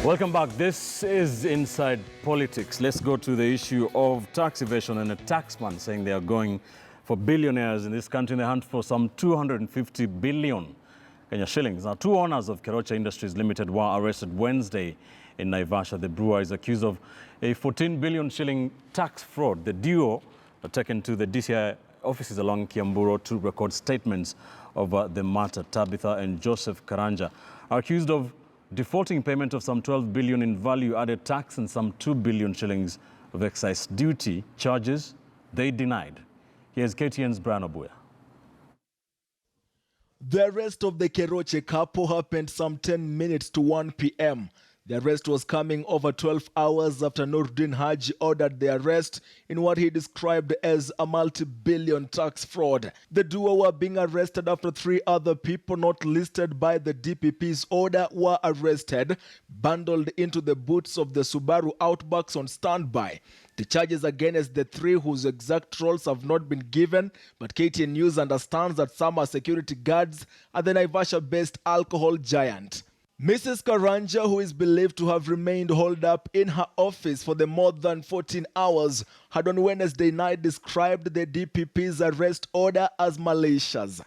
Welcome back. This is Inside Politics. Let's go to the issue of tax evasion and a taxman saying they are going for billionaires in this country in the hunt for some 250 billion Kenya shillings. Now, two owners of Keroche Industries Limited were arrested Wednesday in Naivasha. The brewer is accused of a 14 billion shilling tax fraud. The duo are taken to the DCI offices along Kiambu Road to record statements over the matter. Tabitha and Joseph Karanja are accused of defaulting payment of some 12 billion in value-added tax and some 2 billion shillings of excise duty charges they denied. Here's KTN's Brian Obuya. The arrest of the Keroche couple happened some 10 minutes to 1 p.m. The arrest was coming over 12 hours after Nuruddin Haji ordered the arrest in what he described as a multi-billion tax fraud. The duo were being arrested after three other people not listed by the DPP's order were arrested, bundled into the boots of the Subaru Outbacks on standby. The charges against the three, whose exact roles have not been given, but KTN News understands that some are security guards at the Naivasha-based alcohol giant. Mrs. Karanja, who is believed to have remained holed up in her office for the more than 14 hours, had on Wednesday night described the DPP's arrest order as malicious.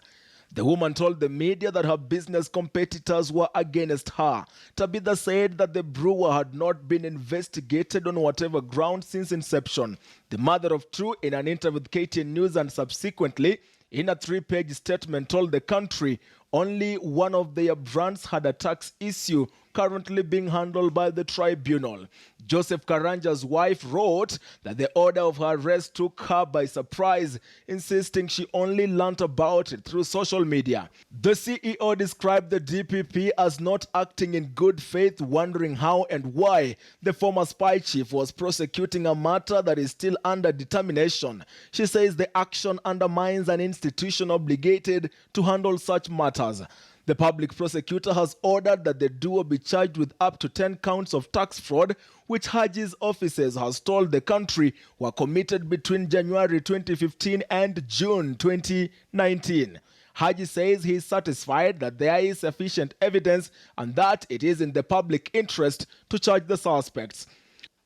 The woman told the media that her business competitors were against her. Tabitha said that the brewer had not been investigated on whatever ground since inception. The mother of two, in an interview with KTN News and subsequently in a 3-page statement, told the country only one of their brands had a tax issue currently being handled by the tribunal. Joseph Karanja's wife wrote that the order of her arrest took her by surprise, insisting she only learnt about it through social media. The CEO described the DPP as not acting in good faith, wondering how and why the former spy chief was prosecuting a matter that is still under determination. She says the action undermines an institution obligated to handle such matters. The public prosecutor has ordered that the duo be charged with up to 10 counts of tax fraud, which Haji's offices has told the country were committed between January 2015 and June 2019. Haji says he is satisfied that there is sufficient evidence and that it is in the public interest to charge the suspects.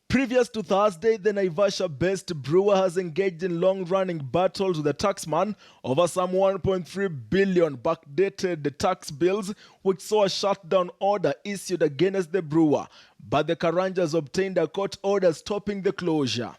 Previous to Thursday, the Naivasha-based brewer has engaged in long-running battles with the taxman over some 1.3 billion backdated tax bills, which saw a shutdown order issued against the brewer. But the Karanjas obtained a court order stopping the closure.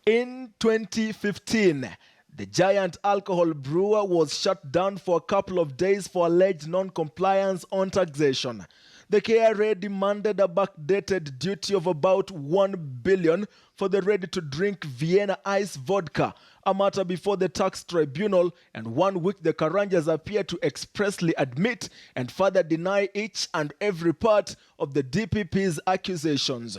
In 2015, the giant alcohol brewer was shut down for a couple of days for alleged non-compliance on taxation. The KRA demanded a backdated duty of about 1 billion for the ready-to-drink Vienna Ice vodka, a matter before the tax tribunal, and 1 week the Karanjas appear to expressly admit and further deny each and every part of the DPP's accusations.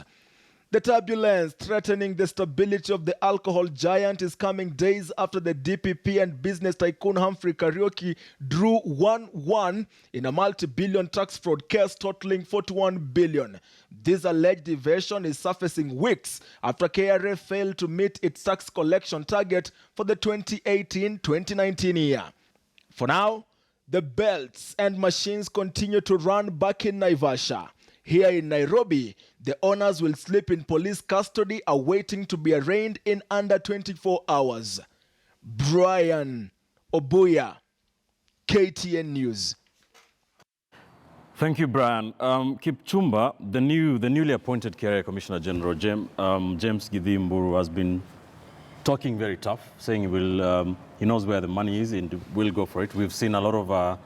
The turbulence threatening the stability of the alcohol giant is coming days after the DPP and business tycoon Humphrey Kariuki drew 1-1 in a multi-billion tax fraud case totaling 41 billion. This alleged evasion is surfacing weeks after KRA failed to meet its tax collection target for the 2018-2019 year. For now, the belts and machines continue to run back in Naivasha. Here in Nairobi, the owners will sleep in police custody awaiting to be arraigned in under 24 hours. Brian Obuya, KTN News. Thank you, Brian. Kipchumba, the newly appointed KRA Commissioner General James Githii Mburu has been talking very tough, saying he knows where the money is and will go for it. We've seen a lot of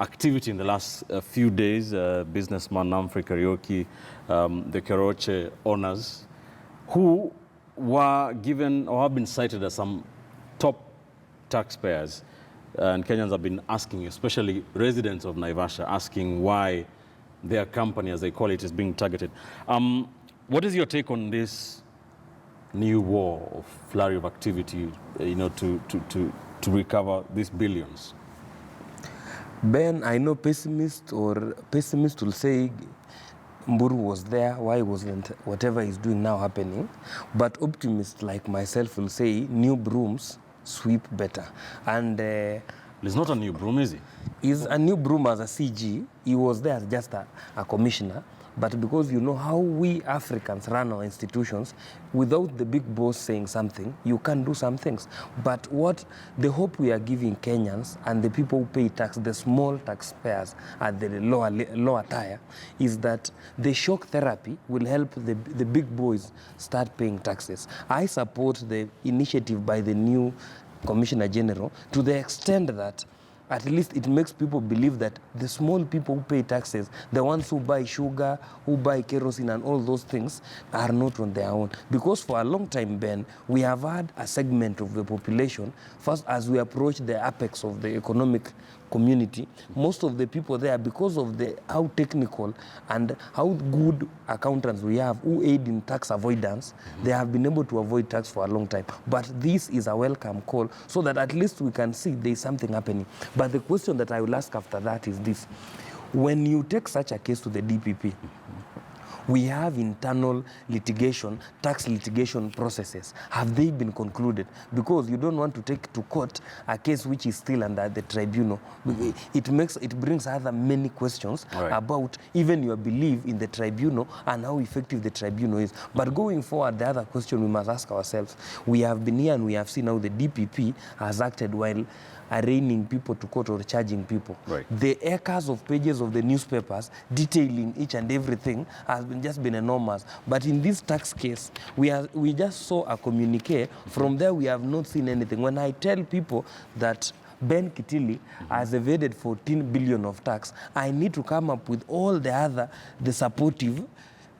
activity in the last few days. Businessman Humphrey Kariuki, the Keroche owners, who were given or have been cited as some top taxpayers. And Kenyans have been asking, especially residents of Naivasha, asking why their company, as they call it, is being targeted. What is your take on this new war of flurry of activity, to recover these billions? Ben, I know pessimist will say Mburu was there, why wasn't whatever he's doing now happening? But optimists like myself will say new brooms sweep better. And he's not a new broom, is he? He's a new broom as a CG. He was there as just a commissioner. But because you know how we Africans run our institutions, without the big boss saying something, you can't do some things. But what the hope we are giving Kenyans and the people who pay tax, the small taxpayers at the lower tier, is that the shock therapy will help the big boys start paying taxes. I support the initiative by the new Commissioner General to the extent that at least it makes people believe that the small people who pay taxes, the ones who buy sugar, who buy kerosene and all those things, are not on their own. Because for a long time, Ben, we have had a segment of the population, first as we approach the apex of the economic community, most of the people there, because of how technical and how good accountants we have who aid in tax avoidance, they have been able to avoid tax for a long time. But this is a welcome call so that at least we can see there is something happening. But the question that I will ask after that is this. When you take such a case to the DPP, we have internal litigation, tax litigation processes. Have they been concluded? Because you don't want to take to court a case which is still under the tribunal. It brings other many questions about even your belief in the tribunal and how effective the tribunal is. But going forward, the other question we must ask ourselves, we have been here and we have seen how the DPP has acted while arraigning people to court or charging people. The acres of pages of the newspapers detailing each and everything has just been enormous. But in this tax case, we just saw a communique. From there, we have not seen anything. When I tell people that Ben Kitili has evaded 14 billion of tax, I need to come up with all the supportive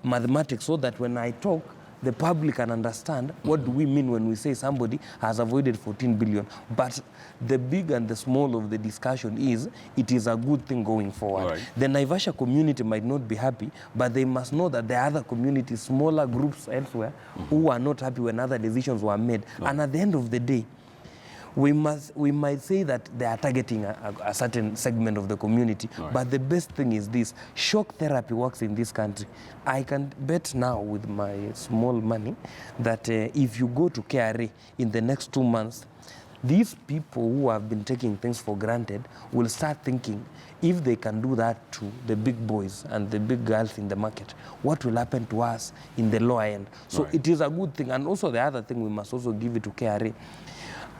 mathematics so that when I talk, the public can understand what do we mean when we say somebody has avoided 14 billion. But the big and the small of the discussion is, it is a good thing going forward. The Naivasha community might not be happy, but they must know that there are other communities, smaller groups elsewhere, who are not happy when other decisions were made. And at the end of the day, we might say that they are targeting a certain segment of the community, but the best thing is this: shock therapy works in this country. I can bet now with my small money that if you go to KRA in the next 2 months, these people who have been taking things for granted will start thinking, if they can do that to the big boys and the big girls in the market, what will happen to us in the lower end? So it is a good thing. And also the other thing, we must also give it to KRA.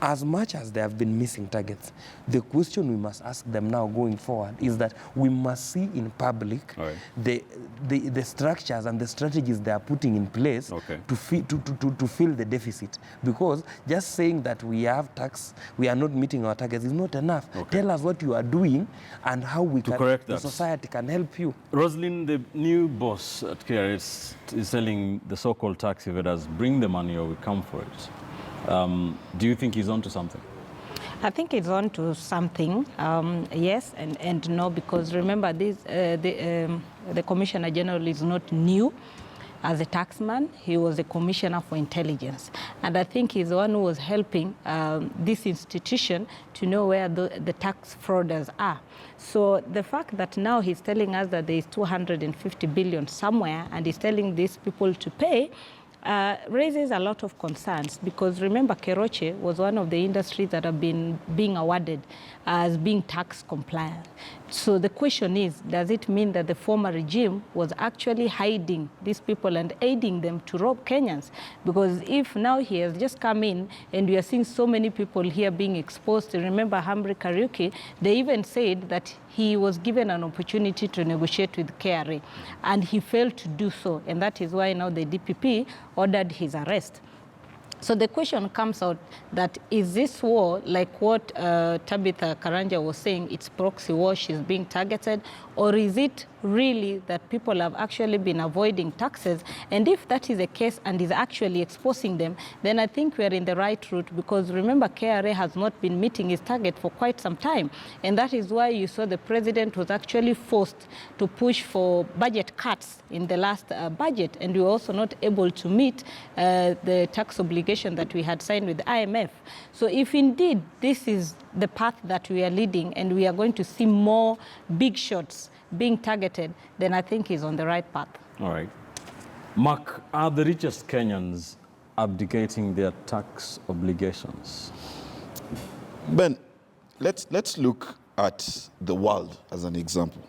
As much as they have been missing targets, the question we must ask them now going forward is that we must see in public the structures and the strategies they are putting in place to fill the deficit. Because just saying that we have tax, we are not meeting our targets is not enough. Tell us what you are doing and how we can, the society can help you. Roslyn, the new boss at KRA is telling the so-called tax evaders, bring the money or we come for it. Do you think he's on to something? I think he's on to something, yes and no, because remember, the Commissioner General is not new as a taxman. He was a commissioner for intelligence. And I think he's the one who was helping this institution to know where the tax frauders are. So the fact that now he's telling us that there is 250 billion somewhere and he's telling these people to pay, raises a lot of concerns, because remember, Keroche was one of the industries that have been being awarded as being tax compliant. So the question is, does it mean that the former regime was actually hiding these people and aiding them to rob Kenyans? Because if now he has just come in and we are seeing so many people here being exposed, remember Hamri Kariuki, they even said that he was given an opportunity to negotiate with KRA and he failed to do so, and that is why now the DPP ordered his arrest. So the question comes out that, is this war, like what Tabitha Karanja was saying, it's proxy war, she's being targeted, or is it really that people have actually been avoiding taxes? And if that is the case and is actually exposing them, then I think we are in the right route, because remember, KRA has not been meeting its target for quite some time. And that is why you saw the president was actually forced to push for budget cuts in the last budget. And we were also not able to meet the tax obligation that we had signed with the IMF. So if indeed this is the path that we are leading and we are going to see more big shots being targeted, then I think he's on the right path. All right. Mark, are the richest Kenyans abdicating their tax obligations? Ben, let's look at the world as an example.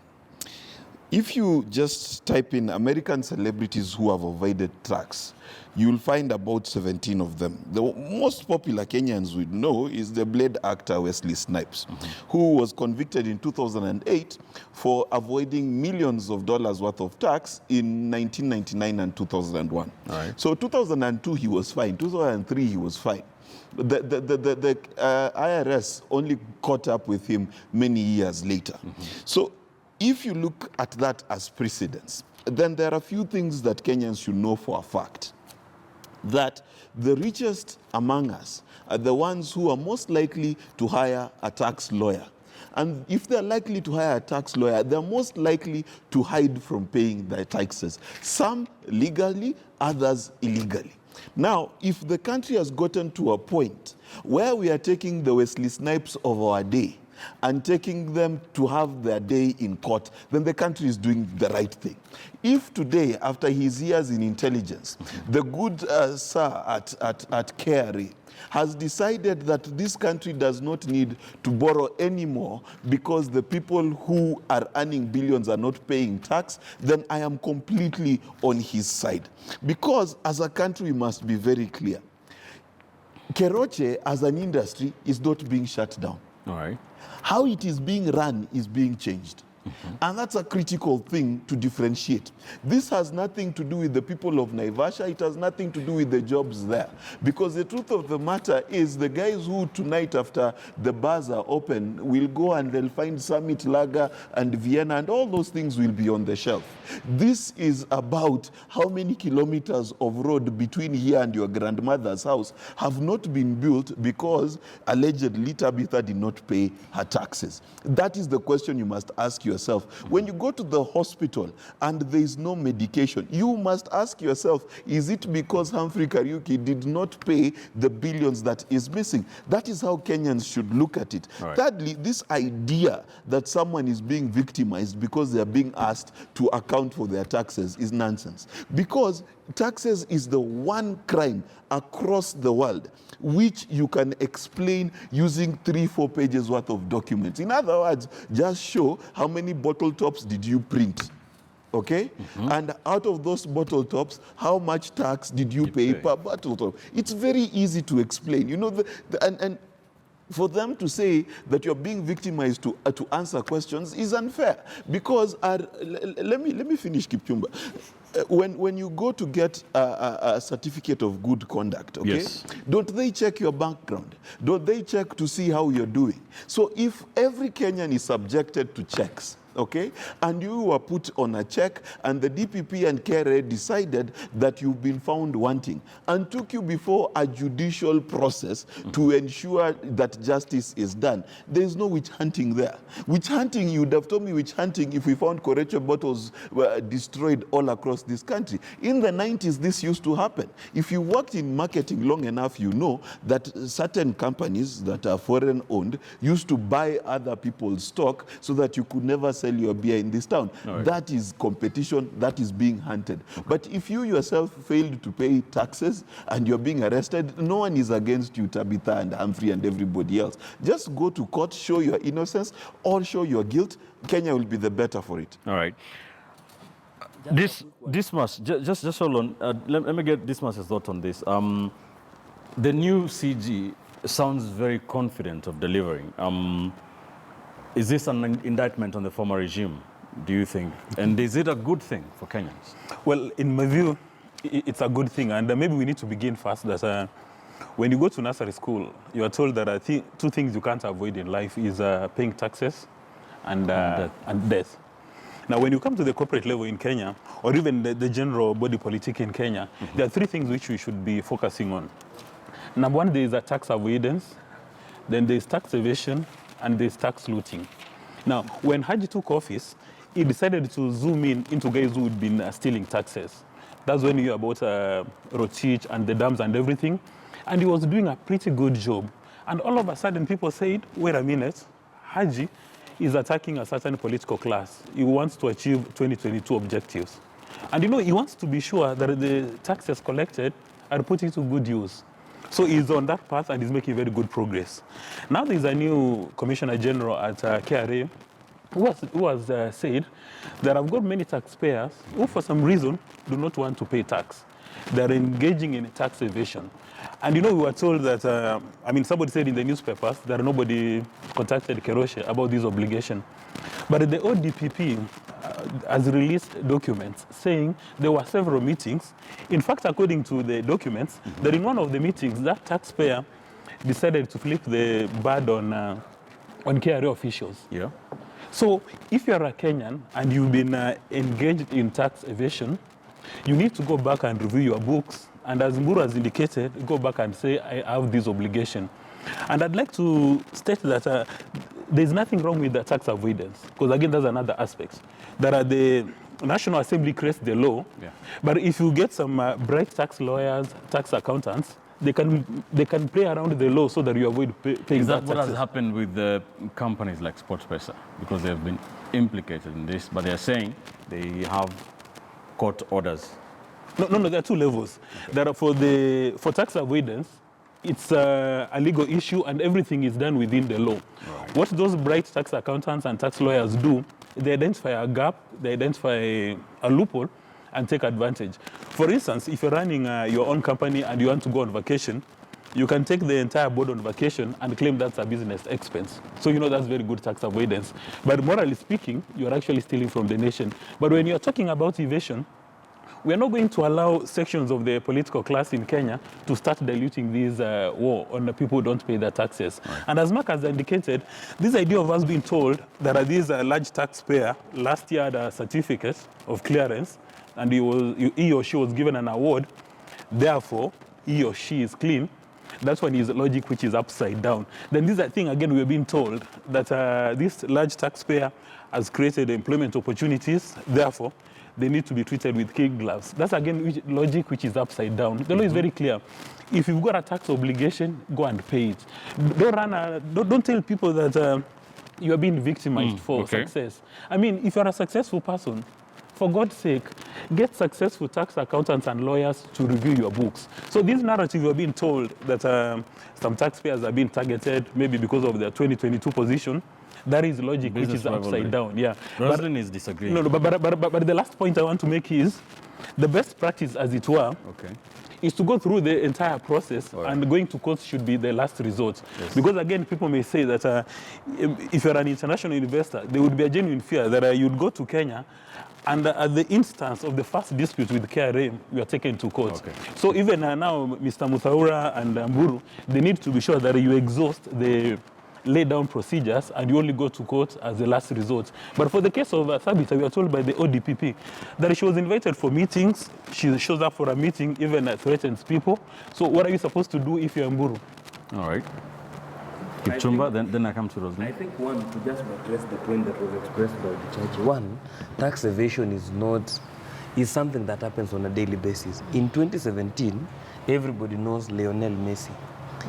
If you just type in American celebrities who have avoided tax, you'll find about 17 of them. The most popular Kenyans would know is the Blade actor Wesley Snipes, who was convicted in 2008 for avoiding millions of dollars worth of tax in 1999 and 2001. All right. So 2002 he was fine, 2003 he was fine. The IRS only caught up with him many years later. So if you look at that as precedence, then there are a few things that Kenyans should know for a fact. That the richest among us are the ones who are most likely to hire a tax lawyer. And if they're likely to hire a tax lawyer, they're most likely to hide from paying their taxes. Some legally, others illegally. Now, if the country has gotten to a point where we are taking the Wesley Snipes of our day and taking them to have their day in court, then the country is doing the right thing. If today, after his years in intelligence, the good sir at KRA has decided that this country does not need to borrow anymore because the people who are earning billions are not paying tax, then I am completely on his side. Because as a country, we must be very clear. Keroche, as an industry, is not being shut down. All right. How it is being run is being changed. And that's a critical thing to differentiate. This has nothing to do with the people of Naivasha. It has nothing to do with the jobs there. Because the truth of the matter is the guys who tonight after the bars are open will go and they'll find Summit Lager and Vienna and all those things will be on the shelf. This is about how many kilometers of road between here and your grandmother's house have not been built because allegedly Tabitha did not pay her taxes. That is the question you must ask yourself. When you go to the hospital and there is no medication, you must ask yourself, is it because Humphrey Kariuki did not pay the billions that is missing? That is how Kenyans should look at it. Right. Thirdly, this idea that someone is being victimized because they are being asked to account for their taxes is nonsense. Because taxes is the one crime across the world which you can explain using 3-4 pages worth of documents. In other words, just show how many bottle tops did you print, okay? And out of those bottle tops, how much tax did you pay per bottle top? It's very easy to explain. You know, and for them to say that you're being victimized to answer questions is unfair. Because, let me finish, Kipchumba. When you go to get a certificate of good conduct, okay, yes, don't they check your background? Don't they check to see how you're doing? So if every Kenyan is subjected to checks, okay, and you were put on a check and the DPP and KRA decided that you've been found wanting and took you before a judicial process to ensure that justice is done, there is no witch hunting there. Witch hunting, you would have told me witch hunting if we found Korecho bottles were destroyed all across this country. In the 90s, this used to happen. If you worked in marketing long enough, you know that certain companies that are foreign owned used to buy other people's stock so that you could never sell your beer in this town. Right. That is competition, that is being hunted. But if you yourself failed to pay taxes and you're being arrested, no one is against you, Tabitha and Humphrey and everybody else. Just go to court, show your innocence or show your guilt. Kenya will be the better for it. All right. Dismas, just hold on. Let me get Dismas's thought on this. The new CG sounds very confident of delivering. Is this an indictment on the former regime, do you think? And is it a good thing for Kenyans? Well, in my view, it's a good thing. And maybe we need to begin first that when you go to nursery school, you are told that two things you can't avoid in life is paying taxes and death. Now, when you come to the corporate level in Kenya, or even the general body politic in Kenya, there are three things which we should be focusing on. Number one, there is a tax avoidance, then there is tax evasion, and there's tax looting. Now, when Haji took office, he decided to zoom into guys who had been stealing taxes. That's when you hear about Rochich and the dams and everything. And he was doing a pretty good job. And all of a sudden, people said, wait a minute, Haji is attacking a certain political class. He wants to achieve 2022 objectives. And you know, he wants to be sure that the taxes collected are put into good use. So he's on that path and he's making very good progress. Now there's a new Commissioner General at KRA who has said that I've got many taxpayers who, for some reason, do not want to pay tax. They're engaging in tax evasion. And you know, we were told that, somebody said in the newspapers that nobody contacted Keroche about this obligation. But the ODPP has released documents saying there were several meetings. In fact, according to the documents, that in one of the meetings, that taxpayer decided to flip the bird on KRA officials. Yeah. So if you're a Kenyan and you've been engaged in tax evasion, you need to go back and review your books. And as Mburu has indicated, go back and say, I have this obligation. And I'd like to state that there's nothing wrong with the tax avoidance, because again, that's another aspect. The National Assembly creates the law, but if you get some bright tax lawyers, tax accountants, they can play around the law so that you avoid paying. Is that what has happened with the companies like Sportpesa? Because they have been implicated in this, but they're saying they have court orders. No, there are two levels. There are for tax avoidance, it's a legal issue and everything is done within the law. Right. What those bright tax accountants and tax lawyers do, they identify a gap, they identify a loophole, and take advantage. For instance, if you're running your own company and you want to go on vacation, you can take the entire board on vacation and claim that's a business expense. So you know that's very good tax avoidance. But morally speaking, you're actually stealing from the nation. But when you're talking about evasion, we are not going to allow sections of the political class in Kenya to start diluting this war on the people who don't pay their taxes. Right. And as Mark has indicated, this idea of us being told that this large taxpayer last year had a certificate of clearance and he or she was given an award, therefore he or she is clean, that's when his logic which is upside down. Then this thing, again, we're being told that this large taxpayer has created employment opportunities, therefore they need to be treated with kid gloves. That's, again, logic which is upside down. The law is very clear. If you've got a tax obligation, go and pay it. Don't tell people that you are being victimized for success. I mean, if you're a successful person, for God's sake, get successful tax accountants and lawyers to review your books. So this narrative, you're being told that some taxpayers are being targeted, maybe because of their 2022 position, that is logic which is upside down. Yeah. Roslyn is disagreeing. No, but the last point I want to make is the best practice, as it were, is to go through the entire process, and going to court should be the last resort. Yes. Because again, people may say that if you're an international investor, there would be a genuine fear that you'd go to Kenya and at the instance of the first dispute with KRA, you are taken to court. So even now, Mr. Muthaura and Mburu, they need to be sure that you exhaust the lay down procedures and you only go to court as the last resort. But for the case of Thabita, we are told by the ODPP that she was invited for meetings, she shows up for a meeting, even threatens people. So what are you supposed to do if you're Mburu? All right. Kipchumba, then I come to Roslyn. I think one, to just address the point that was expressed by the church. One, tax evasion is something that happens on a daily basis. In 2017, everybody knows Lionel Messi.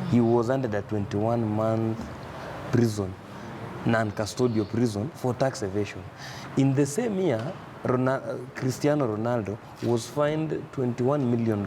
He was under the 21-month prison, non-custodial prison for tax evasion. In the same year, Cristiano Ronaldo was fined $21 million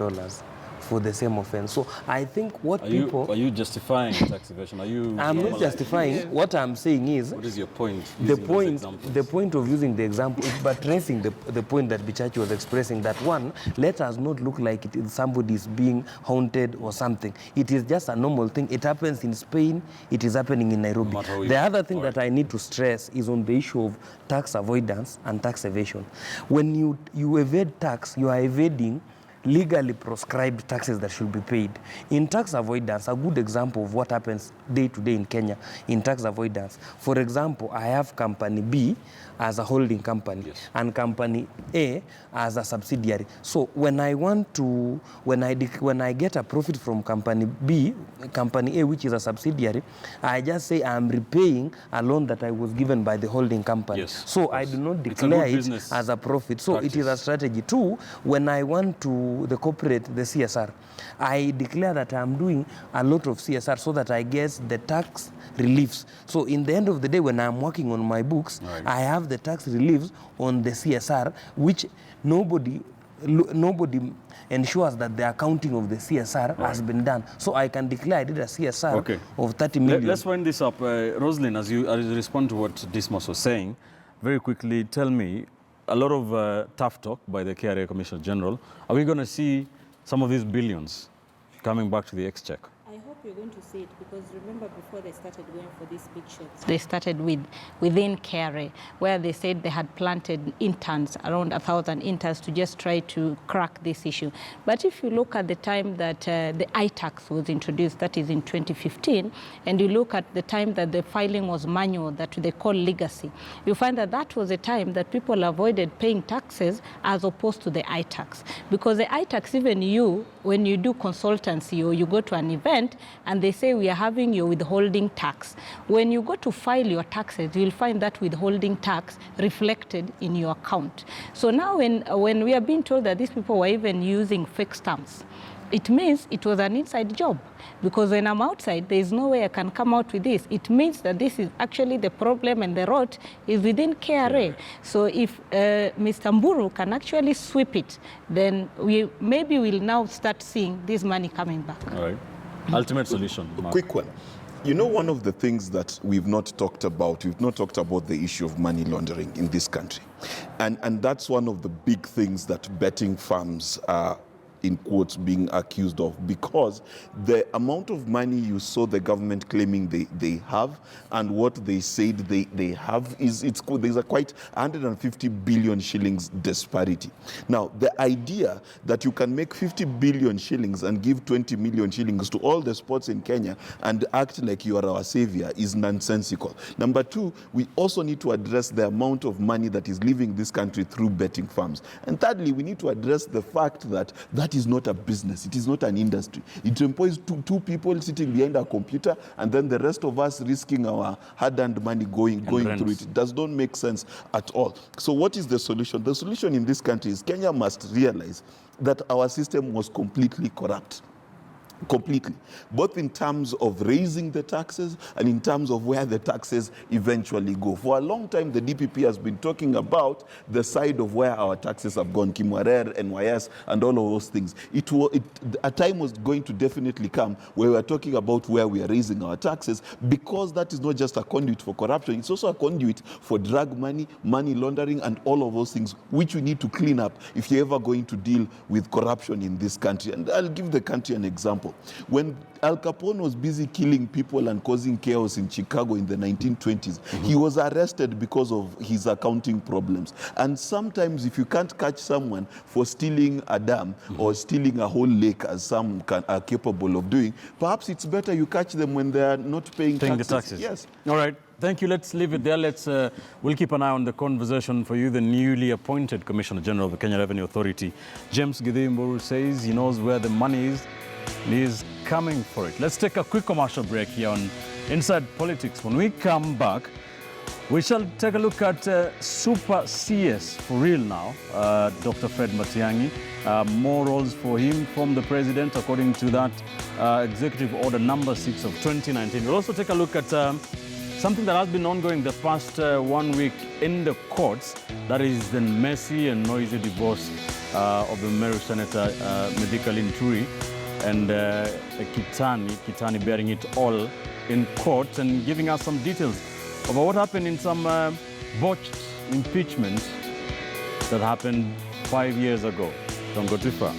for the same offense. So I think what Are you justifying tax evasion? I'm not justifying. What I'm saying is... What is your point? The point of using the example is buttressing the point that Bichachi was expressing, that one, let us not look like somebody is being haunted or something. It is just a normal thing. It happens in Spain. It is happening in Nairobi. The other thing that I need to stress is on the issue of tax avoidance and tax evasion. When you evade tax, you are evading legally prescribed taxes that should be paid. In tax avoidance, a good example of what happens day to day in Kenya in tax avoidance. For example, I have company B as a holding company and company A as a subsidiary. So when I get a profit from company B, company A, which is a subsidiary, I just say I'm repaying a loan that I was given by the holding company. So I do not declare it as a profit. So it is a strategy. Two, when I want to the corporate, the CSR, I declare that I'm doing a lot of CSR so that I get the tax reliefs. So in the end of the day, when I'm working on my books, I have the tax reliefs on the CSR, which nobody ensures that the accounting of the CSR has been done. So I can declare I did a CSR of 30 million. Let's wind this up. Rosalind, as you respond to what Dismas was saying, very quickly tell me, a lot of tough talk by the KRA Commissioner General. Are we going to see some of these billions coming back to the exchequer? I hope you're going to see it, because remember, before they started going for these big shots, they started within KRA, where they said they had planted interns, around 1,000 interns, to just try to crack this issue. But if you look at the time that the iTax was introduced, that is in 2015, and you look at the time that the filing was manual, that they call legacy, you find that that was a time that people avoided paying taxes as opposed to the iTax. Because the iTax, even you, when you do consultancy or you go to an event, and they say we are having your withholding tax. When you go to file your taxes, you'll find that withholding tax reflected in your account. So now when we are being told that these people were even using fake stamps, it means it was an inside job. Because when I'm outside, there is no way I can come out with this. It means that this is actually the problem, and the rot is within KRA. So if Mr. Mburu can actually sweep it, then maybe we'll now start seeing this money coming back. All right. Ultimate solution. Mark. Quick one. You know, one of the things that we've not talked about the issue of money laundering in this country. And that's one of the big things that betting firms are, in quotes, being accused of, because the amount of money you saw the government claiming they have and what they said they have there's a quite 150 billion shillings disparity. Now, the idea that you can make 50 billion shillings and give 20 million shillings to all the sports in Kenya and act like you are our savior is nonsensical. Number two, we also need to address the amount of money that is leaving this country through betting firms. And thirdly, we need to address the fact that is not a business. It is not an industry. It employs two people sitting behind a computer, and then the rest of us risking our hard-earned money going through it. It does not make sense at all. So what is the solution? The solution in this country is Kenya must realize that our system was completely corrupt. Completely, both in terms of raising the taxes and in terms of where the taxes eventually go. For a long time, the DPP has been talking about the side of where our taxes have gone, Kimwarer, NYS, and all of those things. A time was going to definitely come where we are talking about where we are raising our taxes, because that is not just a conduit for corruption, it's also a conduit for drug money, money laundering, and all of those things, which we need to clean up if you're ever going to deal with corruption in this country. And I'll give the country an example. When Al Capone was busy killing people and causing chaos in Chicago in the 1920s, he was arrested because of his accounting problems. And sometimes if you can't catch someone for stealing a dam or stealing a whole lake, as some are capable of doing, perhaps it's better you catch them when they are not paying taxes. The taxes. Yes. All right. Thank you. Let's leave it there. We'll keep an eye on the conversation for you. The newly appointed Commissioner General of the Kenya Revenue Authority, James Githimburu, says he knows where the money is. He is coming for it. Let's take a quick commercial break here on Inside Politics. When we come back, we shall take a look at Super CS for real now, Dr. Fred Matiang'i. More roles for him from the president, according to that Executive Order number 6 of 2019. We'll also take a look at something that has been ongoing the past 1 week in the courts. That is the messy and noisy divorce of the Meru Senator Mithika Linturi and Kitani bearing it all in court and giving us some details about what happened in some botched impeachment that happened 5 years ago. Don't go too far.